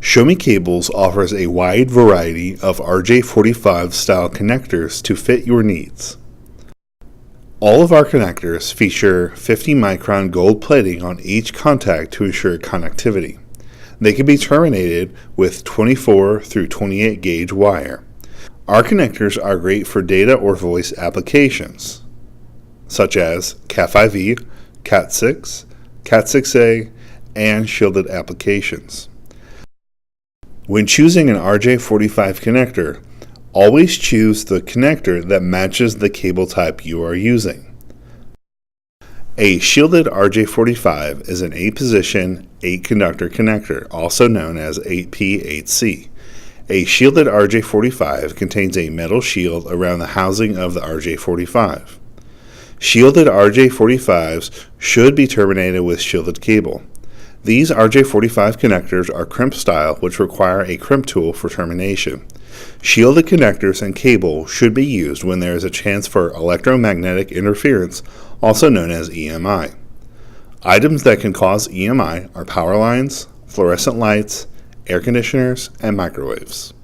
ShowMeCables offers a wide variety of RJ45 style connectors to fit your needs. All of our connectors feature 50 micron gold plating on each contact to ensure connectivity. They can be terminated with 24 through 28 gauge wire. Our connectors are great for data or voice applications, such as Cat5e, Cat6, Cat6e, and shielded applications. When choosing an RJ45 connector, always choose the connector that matches the cable type you are using. A shielded RJ45 is an 8-position, 8-conductor connector, also known as 8P8C. A shielded RJ45 contains a metal shield around the housing of the RJ45. Shielded RJ45s should be terminated with shielded cable. These RJ45 connectors are crimp style, which require a crimp tool for termination. Shielded connectors and cable should be used when there is a chance for electromagnetic interference, also known as EMI. Items that can cause EMI are power lines, fluorescent lights, air conditioners, and microwaves.